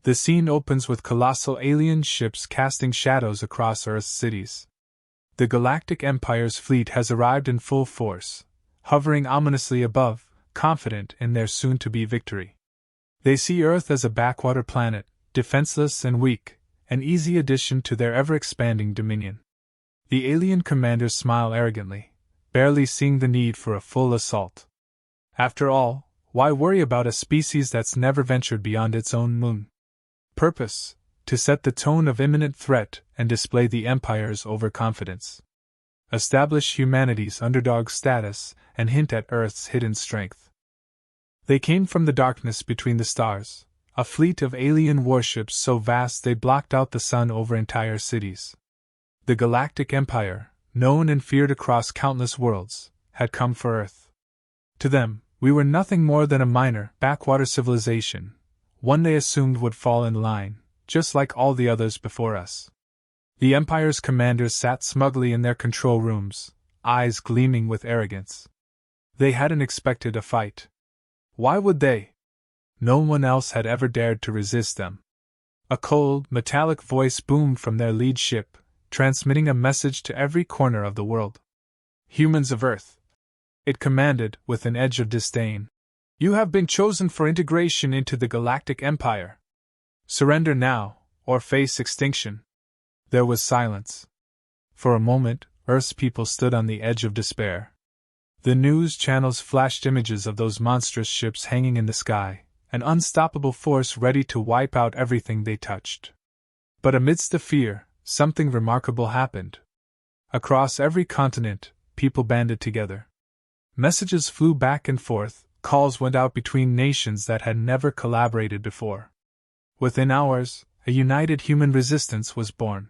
The scene opens with colossal alien ships casting shadows across Earth's cities. The Galactic Empire's fleet has arrived in full force, hovering ominously above, confident in their soon-to-be victory. They see Earth as a backwater planet, defenseless and weak, an easy addition to their ever-expanding dominion. The alien commanders smile arrogantly, barely seeing the need for a full assault. After all, why worry about a species that's never ventured beyond its own moon? Purpose: to set the tone of imminent threat and display the Empire's overconfidence. Establish humanity's underdog status and hint at Earth's hidden strength. They came from the darkness between the stars, a fleet of alien warships so vast they blocked out the sun over entire cities. The Galactic Empire, known and feared across countless worlds, had come for Earth. To them, we were nothing more than a minor, backwater civilization, one they assumed would fall in line, just like all the others before us. The Empire's commanders sat smugly in their control rooms, eyes gleaming with arrogance. They hadn't expected a fight. Why would they? No one else had ever dared to resist them. A cold, metallic voice boomed from their lead ship, transmitting a message to every corner of the world. "Humans of Earth," it commanded, with an edge of disdain, "you have been chosen for integration into the Galactic Empire. Surrender now, or face extinction." There was silence. For a moment, Earth's people stood on the edge of despair. The news channels flashed images of those monstrous ships hanging in the sky, an unstoppable force ready to wipe out everything they touched. But amidst the fear, something remarkable happened. Across every continent, people banded together. Messages flew back and forth, calls went out between nations that had never collaborated before. Within hours, a united human resistance was born.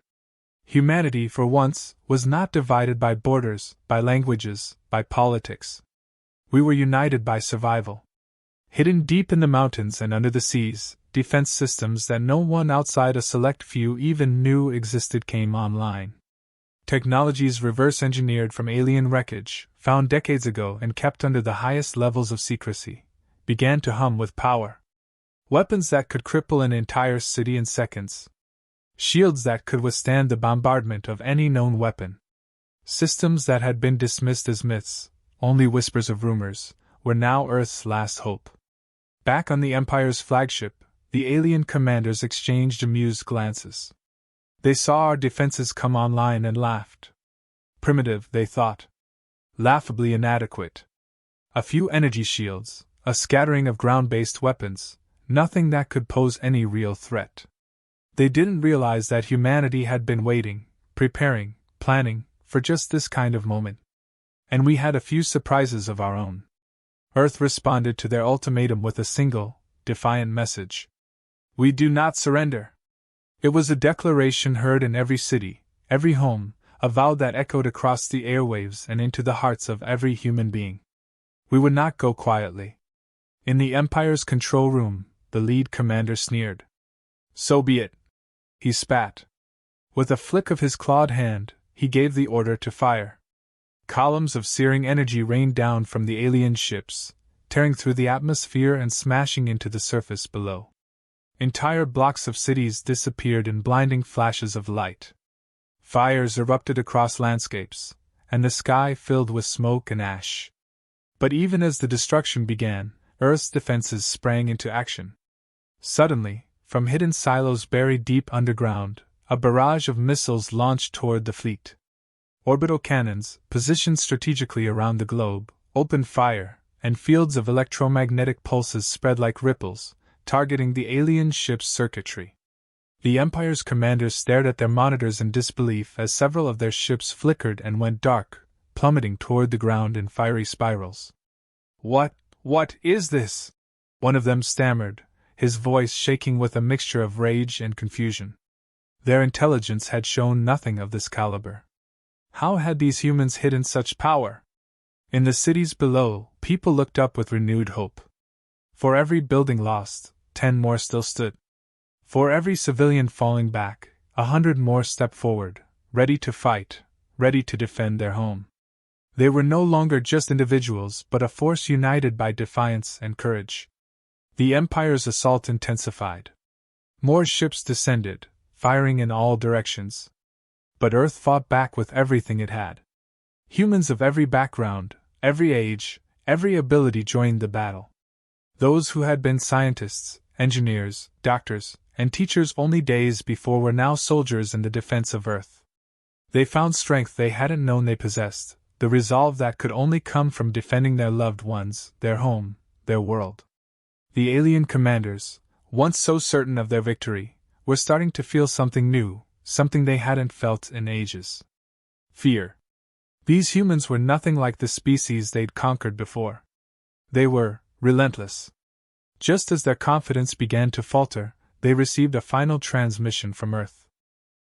Humanity, for once, was not divided by borders, by languages, by politics. We were united by survival. Hidden deep in the mountains and under the seas, defense systems that no one outside a select few even knew existed came online. Technologies reverse-engineered from alien wreckage, found decades ago and kept under the highest levels of secrecy, began to hum with power. Weapons that could cripple an entire city in seconds. Shields that could withstand the bombardment of any known weapon. Systems that had been dismissed as myths, only whispers of rumors, were now Earth's last hope. Back on the Empire's flagship, the alien commanders exchanged amused glances. They saw our defenses come online and laughed. Primitive, they thought. Laughably inadequate. A few energy shields, a scattering of ground-based weapons, nothing that could pose any real threat. They didn't realize that humanity had been waiting, preparing, planning, for just this kind of moment. And we had a few surprises of our own. Earth responded to their ultimatum with a single, defiant message. "We do not surrender." It was a declaration heard in every city, every home, a vow that echoed across the airwaves and into the hearts of every human being. We would not go quietly. In the Empire's control room, the lead commander sneered. "So be it." He spat. With a flick of his clawed hand, he gave the order to fire. Columns of searing energy rained down from the alien ships, tearing through the atmosphere and smashing into the surface below. Entire blocks of cities disappeared in blinding flashes of light. Fires erupted across landscapes, and the sky filled with smoke and ash. But even as the destruction began, Earth's defenses sprang into action. Suddenly, from hidden silos buried deep underground, a barrage of missiles launched toward the fleet. Orbital cannons, positioned strategically around the globe, opened fire, and fields of electromagnetic pulses spread like ripples, targeting the alien ship's circuitry. The Empire's commanders stared at their monitors in disbelief as several of their ships flickered and went dark, plummeting toward the ground in fiery spirals. What is this?" one of them stammered, his voice shaking with a mixture of rage and confusion. Their intelligence had shown nothing of this caliber. How had these humans hidden such power? In the cities below, people looked up with renewed hope. For every building lost, 10 more still stood. For every civilian falling back, 100 more stepped forward, ready to fight, ready to defend their home. They were no longer just individuals but a force united by defiance and courage. The Empire's assault intensified. More ships descended, firing in all directions. But Earth fought back with everything it had. Humans of every background, every age, every ability joined the battle. Those who had been scientists, engineers, doctors, and teachers only days before were now soldiers in the defense of Earth. They found strength they hadn't known they possessed, the resolve that could only come from defending their loved ones, their home, their world. The alien commanders, once so certain of their victory, were starting to feel something new, something they hadn't felt in ages. Fear. These humans were nothing like the species they'd conquered before. They were relentless. Just as their confidence began to falter, they received a final transmission from Earth.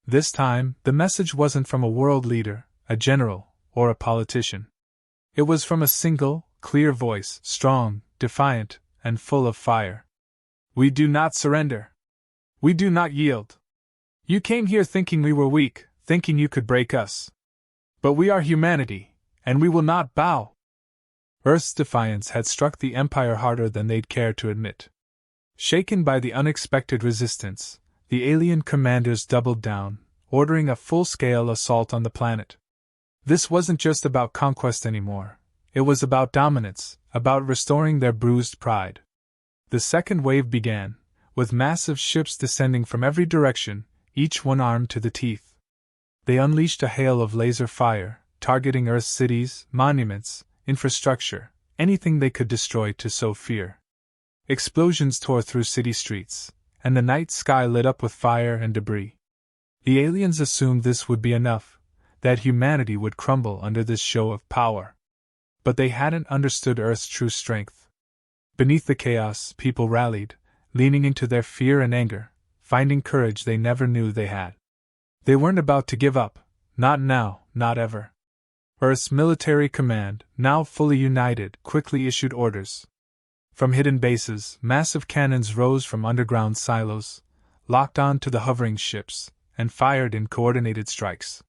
This time, the message wasn't from a world leader, a general, or a politician. It was from a single, clear voice, strong, defiant, and full of fire. We do not surrender. We do not yield. You came here thinking we were weak, thinking you could break us. But we are humanity, and we will not bow. Earth's defiance had struck the Empire harder than they'd care to admit. Shaken by the unexpected resistance, the alien commanders doubled down, ordering a full-scale assault on the planet. This wasn't just about conquest anymore. It was about dominance, about restoring their bruised pride. The second wave began, with massive ships descending from every direction, each one armed to the teeth. They unleashed a hail of laser fire, targeting Earth's cities, monuments, infrastructure, anything they could destroy to sow fear. Explosions tore through city streets, and the night sky lit up with fire and debris. The aliens assumed this would be enough, that humanity would crumble under this show of power. But they hadn't understood Earth's true strength. Beneath the chaos, people rallied, leaning into their fear and anger, finding courage they never knew they had. They weren't about to give up, not now, not ever. Earth's military command, now fully united, quickly issued orders. From hidden bases, massive cannons rose from underground silos, locked on to the hovering ships, and fired in coordinated strikes.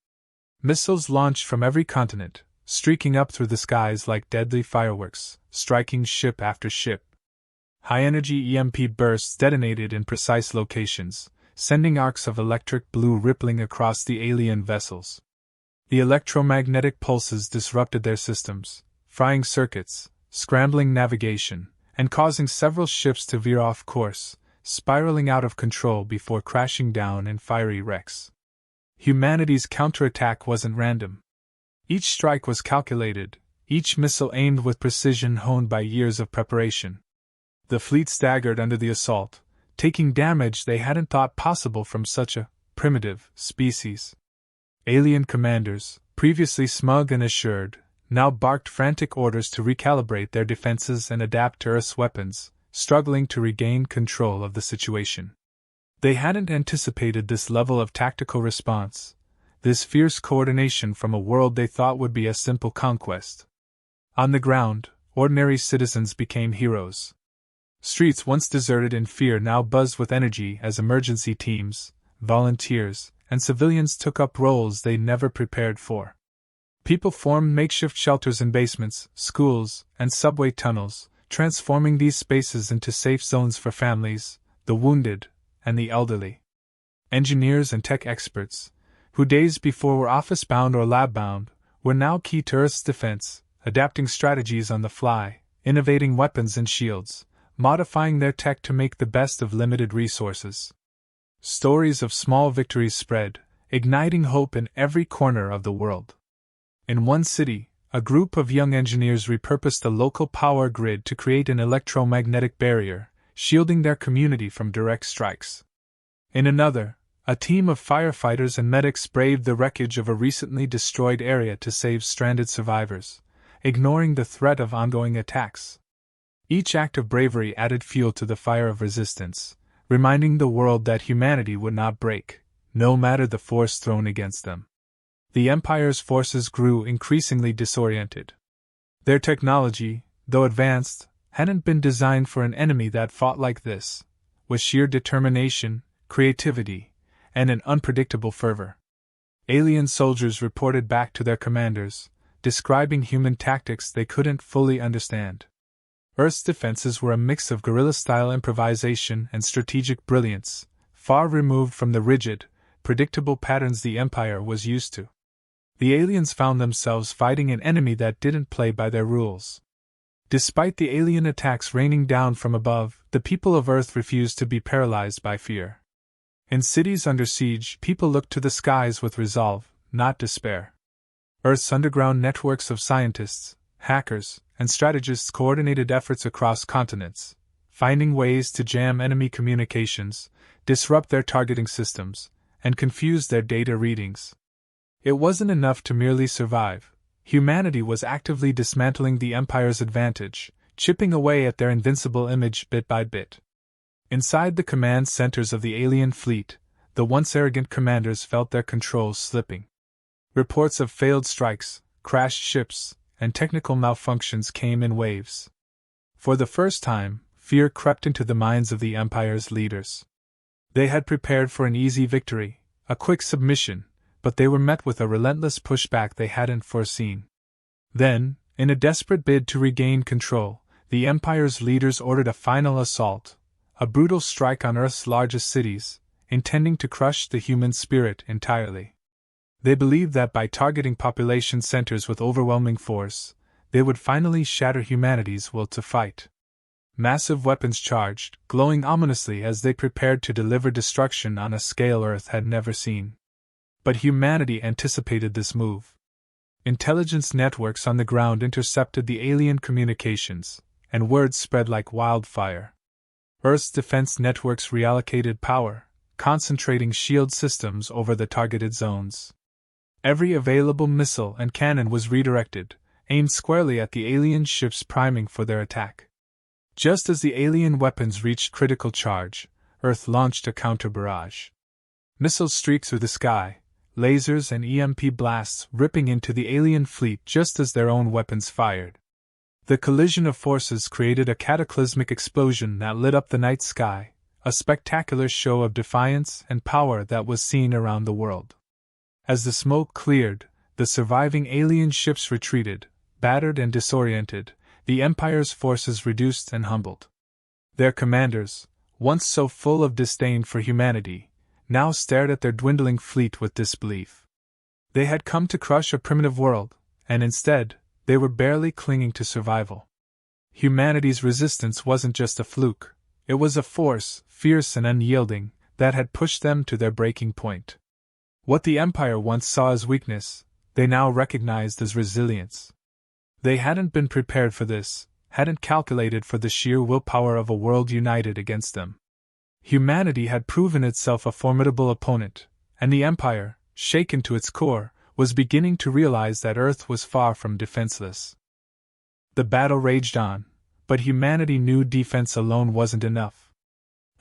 Missiles launched from every continent, streaking up through the skies like deadly fireworks, striking ship after ship. High-energy EMP bursts detonated in precise locations, sending arcs of electric blue rippling across the alien vessels. The electromagnetic pulses disrupted their systems, frying circuits, scrambling navigation, and causing several ships to veer off course, spiraling out of control before crashing down in fiery wrecks. Humanity's counterattack wasn't random. Each strike was calculated, each missile aimed with precision honed by years of preparation. The fleet staggered under the assault, taking damage they hadn't thought possible from such a primitive species. Alien commanders, previously smug and assured, now barked frantic orders to recalibrate their defenses and adapt to Earth's weapons, struggling to regain control of the situation. They hadn't anticipated this level of tactical response, this fierce coordination from a world they thought would be a simple conquest. On the ground, ordinary citizens became heroes. Streets once deserted in fear now buzzed with energy as emergency teams, volunteers, and civilians took up roles they never prepared for. People formed makeshift shelters in basements, schools, and subway tunnels, transforming these spaces into safe zones for families, the wounded, and the elderly. Engineers and tech experts, who days before were office-bound or lab-bound, were now key to Earth's defense, adapting strategies on the fly, innovating weapons and shields, modifying their tech to make the best of limited resources. Stories of small victories spread, igniting hope in every corner of the world. In one city, a group of young engineers repurposed a local power grid to create an electromagnetic barrier, shielding their community from direct strikes. In another, a team of firefighters and medics braved the wreckage of a recently destroyed area to save stranded survivors, ignoring the threat of ongoing attacks. Each act of bravery added fuel to the fire of resistance, reminding the world that humanity would not break, no matter the force thrown against them. The Empire's forces grew increasingly disoriented. Their technology, though advanced, hadn't been designed for an enemy that fought like this, with sheer determination, creativity, and an unpredictable fervor. Alien soldiers reported back to their commanders, describing human tactics they couldn't fully understand. Earth's defenses were a mix of guerrilla-style improvisation and strategic brilliance, far removed from the rigid, predictable patterns the Empire was used to. The aliens found themselves fighting an enemy that didn't play by their rules. Despite the alien attacks raining down from above, the people of Earth refused to be paralyzed by fear. In cities under siege, people looked to the skies with resolve, not despair. Earth's underground networks of scientists, hackers, and strategists coordinated efforts across continents, finding ways to jam enemy communications, disrupt their targeting systems, and confuse their data readings. It wasn't enough to merely survive. Humanity was actively dismantling the Empire's advantage, chipping away at their invincible image bit by bit. Inside the command centers of the alien fleet, the once arrogant commanders felt their controls slipping. Reports of failed strikes, crashed ships, and technical malfunctions came in waves. For the first time, fear crept into the minds of the Empire's leaders. They had prepared for an easy victory, a quick submission, but they were met with a relentless pushback they hadn't foreseen. Then, in a desperate bid to regain control, the Empire's leaders ordered a final assault, a brutal strike on Earth's largest cities, intending to crush the human spirit entirely. They believed that by targeting population centers with overwhelming force, they would finally shatter humanity's will to fight. Massive weapons charged, glowing ominously as they prepared to deliver destruction on a scale Earth had never seen. But humanity anticipated this move. Intelligence networks on the ground intercepted the alien communications, and word spread like wildfire. Earth's defense networks reallocated power, concentrating shield systems over the targeted zones. Every available missile and cannon was redirected, aimed squarely at the alien ships priming for their attack. Just as the alien weapons reached critical charge, Earth launched a counter-barrage. Missiles streaked through the sky, lasers and EMP blasts ripping into the alien fleet just as their own weapons fired. The collision of forces created a cataclysmic explosion that lit up the night sky, a spectacular show of defiance and power that was seen around the world. As the smoke cleared, the surviving alien ships retreated, battered and disoriented, the Empire's forces reduced and humbled. Their commanders, once so full of disdain for humanity, now stared at their dwindling fleet with disbelief. They had come to crush a primitive world, and instead, they were barely clinging to survival. Humanity's resistance wasn't just a fluke, it was a force, fierce and unyielding, that had pushed them to their breaking point. What the Empire once saw as weakness, they now recognized as resilience. They hadn't been prepared for this, hadn't calculated for the sheer willpower of a world united against them. Humanity had proven itself a formidable opponent, and the Empire, shaken to its core, was beginning to realize that Earth was far from defenseless. The battle raged on, but humanity knew defense alone wasn't enough.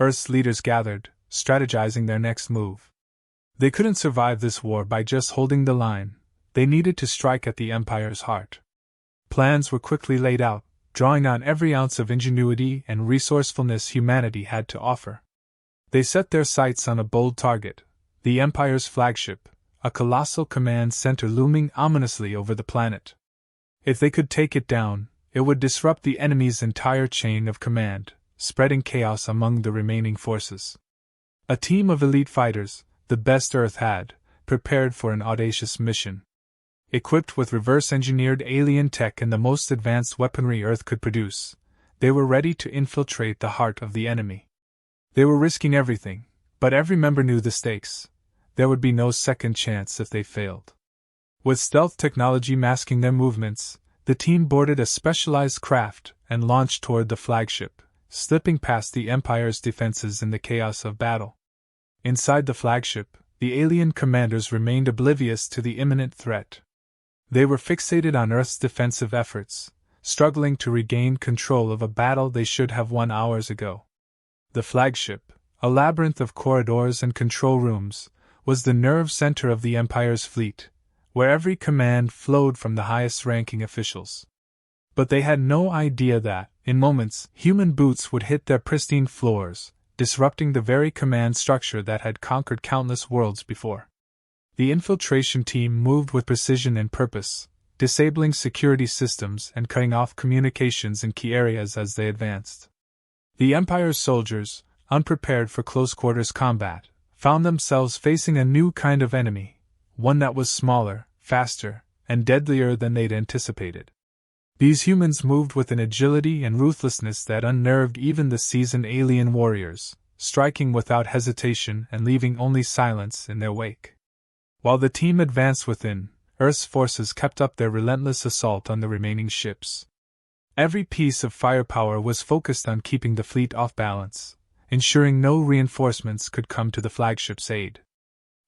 Earth's leaders gathered, strategizing their next move. They couldn't survive this war by just holding the line, they needed to strike at the Empire's heart. Plans were quickly laid out, drawing on every ounce of ingenuity and resourcefulness humanity had to offer. They set their sights on a bold target, the Empire's flagship, a colossal command center looming ominously over the planet. If they could take it down, it would disrupt the enemy's entire chain of command, spreading chaos among the remaining forces. A team of elite fighters, the best Earth had, prepared for an audacious mission. Equipped with reverse-engineered alien tech and the most advanced weaponry Earth could produce, they were ready to infiltrate the heart of the enemy. They were risking everything, but every member knew the stakes. There would be no second chance if they failed. With stealth technology masking their movements, the team boarded a specialized craft and launched toward the flagship, slipping past the Empire's defenses in the chaos of battle. Inside the flagship, the alien commanders remained oblivious to the imminent threat. They were fixated on Earth's defensive efforts, struggling to regain control of a battle they should have won hours ago. The flagship, a labyrinth of corridors and control rooms, was the nerve center of the Empire's fleet, where every command flowed from the highest-ranking officials. But they had no idea that, in moments, human boots would hit their pristine floors, disrupting the very command structure that had conquered countless worlds before. The infiltration team moved with precision and purpose, disabling security systems and cutting off communications in key areas as they advanced. The Empire's soldiers, unprepared for close-quarters combat, found themselves facing a new kind of enemy, one that was smaller, faster, and deadlier than they'd anticipated. These humans moved with an agility and ruthlessness that unnerved even the seasoned alien warriors, striking without hesitation and leaving only silence in their wake. While the team advanced within, Earth's forces kept up their relentless assault on the remaining ships. Every piece of firepower was focused on keeping the fleet off balance, ensuring no reinforcements could come to the flagship's aid.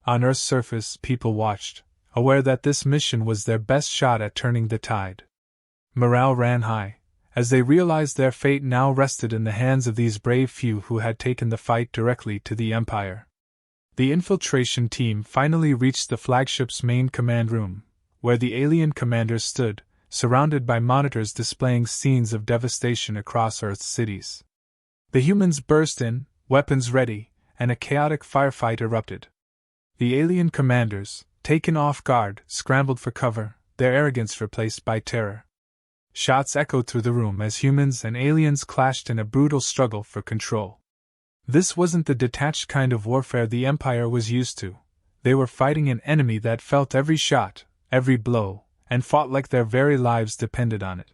On Earth's surface, people watched, aware that this mission was their best shot at turning the tide. Morale ran high, as they realized their fate now rested in the hands of these brave few who had taken the fight directly to the Empire. The infiltration team finally reached the flagship's main command room, where the alien commanders stood, surrounded by monitors displaying scenes of devastation across Earth's cities. The humans burst in, weapons ready, and a chaotic firefight erupted. The alien commanders, taken off guard, scrambled for cover, their arrogance replaced by terror. Shots echoed through the room as humans and aliens clashed in a brutal struggle for control. This wasn't the detached kind of warfare the Empire was used to. They were fighting an enemy that felt every shot, every blow, and fought like their very lives depended on it.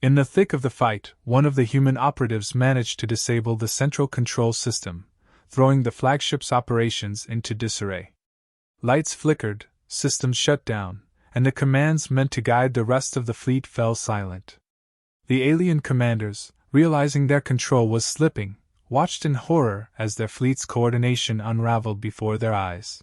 In the thick of the fight, one of the human operatives managed to disable the central control system, throwing the flagship's operations into disarray. Lights flickered, systems shut down, and the commands meant to guide the rest of the fleet fell silent. The alien commanders, realizing their control was slipping, watched in horror as their fleet's coordination unraveled before their eyes.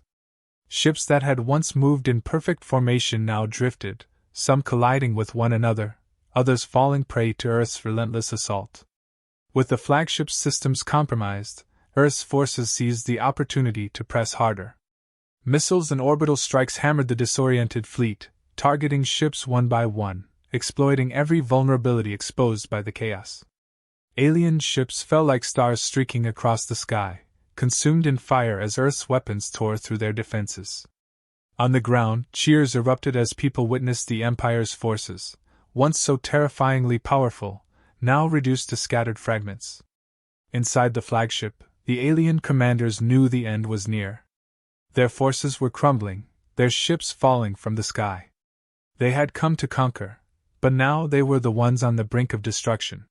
Ships that had once moved in perfect formation now drifted, some colliding with one another, others falling prey to Earth's relentless assault. With the flagship's systems compromised, Earth's forces seized the opportunity to press harder. Missiles and orbital strikes hammered the disoriented fleet, targeting ships one by one, exploiting every vulnerability exposed by the chaos. Alien ships fell like stars streaking across the sky, consumed in fire as Earth's weapons tore through their defenses. On the ground, cheers erupted as people witnessed the Empire's forces, once so terrifyingly powerful, now reduced to scattered fragments. Inside the flagship, the alien commanders knew the end was near. Their forces were crumbling, their ships falling from the sky. They had come to conquer, but now they were the ones on the brink of destruction.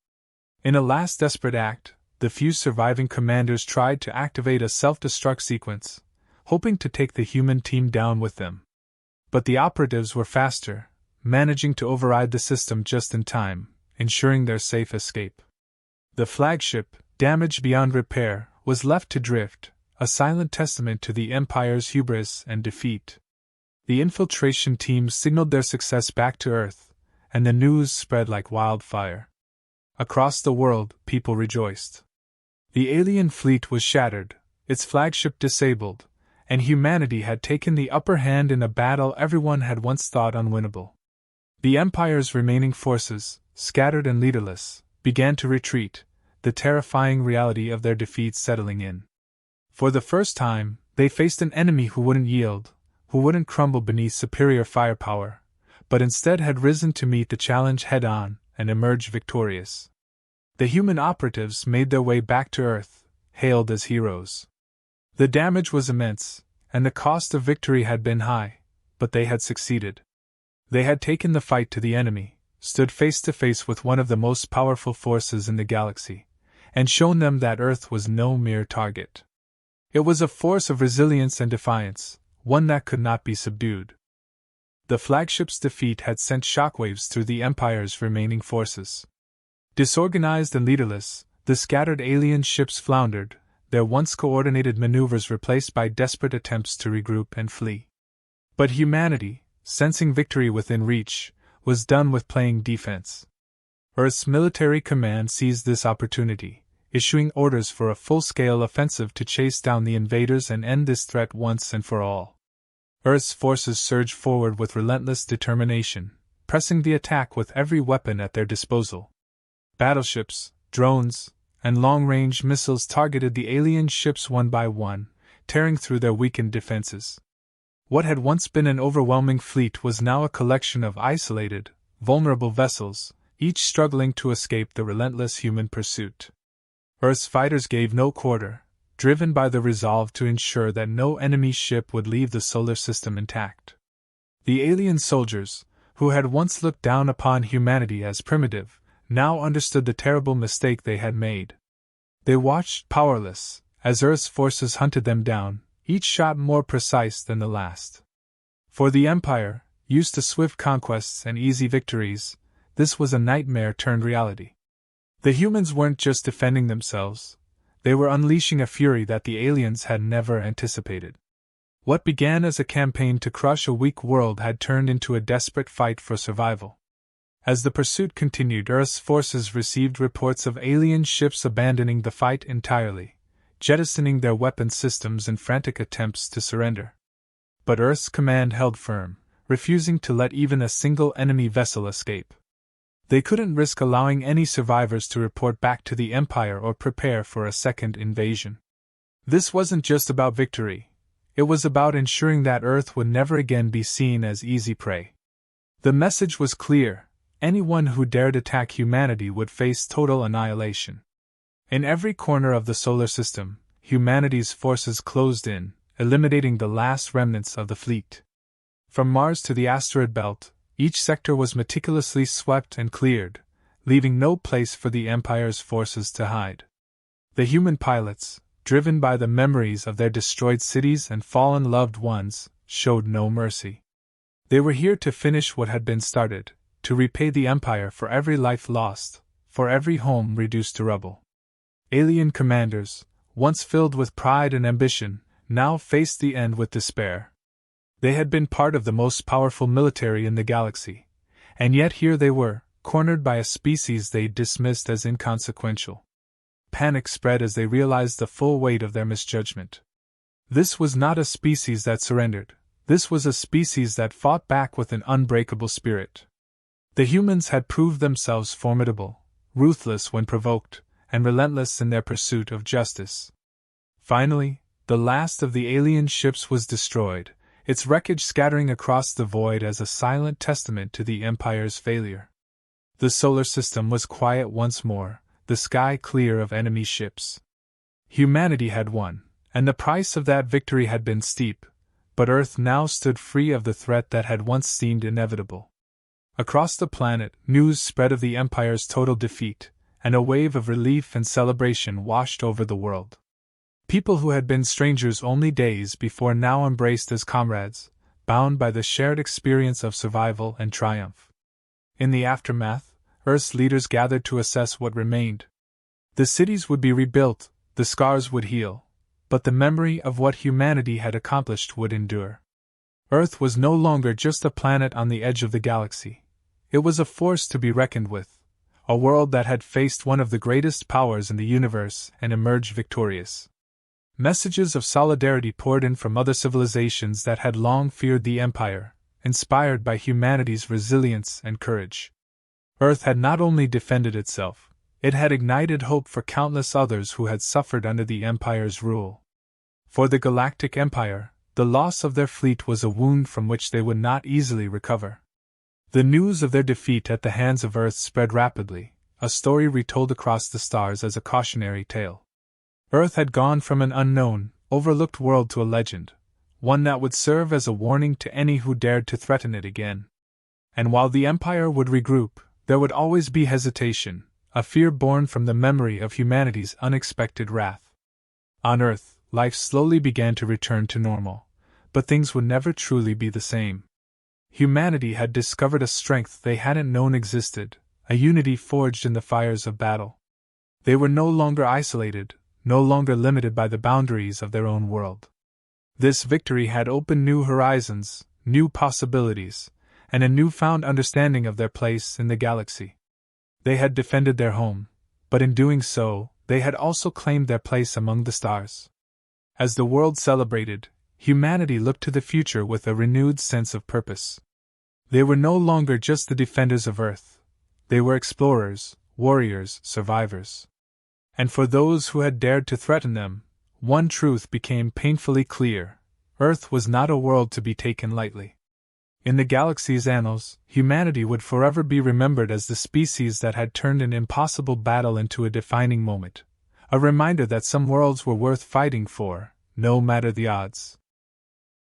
In a last desperate act, the few surviving commanders tried to activate a self-destruct sequence, hoping to take the human team down with them. But the operatives were faster, managing to override the system just in time, ensuring their safe escape. The flagship, damaged beyond repair, was left to drift, a silent testament to the Empire's hubris and defeat. The infiltration team signaled their success back to Earth, and the news spread like wildfire. Across the world, people rejoiced. The alien fleet was shattered, its flagship disabled, and humanity had taken the upper hand in a battle everyone had once thought unwinnable. The Empire's remaining forces, scattered and leaderless, began to retreat, the terrifying reality of their defeat settling in. For the first time, they faced an enemy who wouldn't yield, who wouldn't crumble beneath superior firepower, but instead had risen to meet the challenge head-on and emerge victorious. The human operatives made their way back to Earth, hailed as heroes. The damage was immense, and the cost of victory had been high, but they had succeeded. They had taken the fight to the enemy, stood face to face with one of the most powerful forces in the galaxy, and shown them that Earth was no mere target. It was a force of resilience and defiance, one that could not be subdued. The flagship's defeat had sent shockwaves through the Empire's remaining forces. Disorganized and leaderless, the scattered alien ships floundered, their once coordinated maneuvers replaced by desperate attempts to regroup and flee. But humanity, sensing victory within reach, was done with playing defense. Earth's military command seized this opportunity, issuing orders for a full-scale offensive to chase down the invaders and end this threat once and for all. Earth's forces surged forward with relentless determination, pressing the attack with every weapon at their disposal. Battleships, drones, and long-range missiles targeted the alien ships one by one, tearing through their weakened defenses. What had once been an overwhelming fleet was now a collection of isolated, vulnerable vessels, each struggling to escape the relentless human pursuit. Earth's fighters gave no quarter, driven by the resolve to ensure that no enemy ship would leave the solar system intact. The alien soldiers, who had once looked down upon humanity as primitive, now understood the terrible mistake they had made. They watched powerless, as Earth's forces hunted them down, each shot more precise than the last. For the Empire, used to swift conquests and easy victories, this was a nightmare turned reality. The humans weren't just defending themselves, they were unleashing a fury that the aliens had never anticipated. What began as a campaign to crush a weak world had turned into a desperate fight for survival. As the pursuit continued, Earth's forces received reports of alien ships abandoning the fight entirely, jettisoning their weapon systems in frantic attempts to surrender. But Earth's command held firm, refusing to let even a single enemy vessel escape. They couldn't risk allowing any survivors to report back to the Empire or prepare for a second invasion. This wasn't just about victory, it was about ensuring that Earth would never again be seen as easy prey. The message was clear: anyone who dared attack humanity would face total annihilation. In every corner of the solar system, humanity's forces closed in, eliminating the last remnants of the fleet. From Mars to the asteroid belt, each sector was meticulously swept and cleared, leaving no place for the Empire's forces to hide. The human pilots, driven by the memories of their destroyed cities and fallen loved ones, showed no mercy. They were here to finish what had been started, to repay the Empire for every life lost, for every home reduced to rubble. Alien commanders, once filled with pride and ambition, now faced the end with despair. They had been part of the most powerful military in the galaxy, and yet here they were, cornered by a species they dismissed as inconsequential. Panic spread as they realized the full weight of their misjudgment. This was not a species that surrendered, this was a species that fought back with an unbreakable spirit. The humans had proved themselves formidable, ruthless when provoked, and relentless in their pursuit of justice. Finally, the last of the alien ships was destroyed, its wreckage scattering across the void as a silent testament to the Empire's failure. The solar system was quiet once more, the sky clear of enemy ships. Humanity had won, and the price of that victory had been steep, but Earth now stood free of the threat that had once seemed inevitable. Across the planet, news spread of the Empire's total defeat, and a wave of relief and celebration washed over the world. People who had been strangers only days before now embraced as comrades, bound by the shared experience of survival and triumph. In the aftermath, Earth's leaders gathered to assess what remained. The cities would be rebuilt, the scars would heal, but the memory of what humanity had accomplished would endure. Earth was no longer just a planet on the edge of the galaxy. It was a force to be reckoned with, a world that had faced one of the greatest powers in the universe and emerged victorious. Messages of solidarity poured in from other civilizations that had long feared the Empire, inspired by humanity's resilience and courage. Earth had not only defended itself, it had ignited hope for countless others who had suffered under the Empire's rule. For the Galactic Empire, the loss of their fleet was a wound from which they would not easily recover. The news of their defeat at the hands of Earth spread rapidly, a story retold across the stars as a cautionary tale. Earth had gone from an unknown, overlooked world to a legend, one that would serve as a warning to any who dared to threaten it again. And while the Empire would regroup, there would always be hesitation, a fear born from the memory of humanity's unexpected wrath. On Earth, life slowly began to return to normal, but things would never truly be the same. Humanity had discovered a strength they hadn't known existed, a unity forged in the fires of battle. They were no longer isolated, no longer limited by the boundaries of their own world. This victory had opened new horizons, new possibilities, and a newfound understanding of their place in the galaxy. They had defended their home, but in doing so, they had also claimed their place among the stars. As the world celebrated, humanity looked to the future with a renewed sense of purpose. They were no longer just the defenders of Earth. They were explorers, warriors, survivors. And for those who had dared to threaten them, one truth became painfully clear: Earth was not a world to be taken lightly. In the galaxy's annals, humanity would forever be remembered as the species that had turned an impossible battle into a defining moment, A reminder that some worlds were worth fighting for, no matter the odds.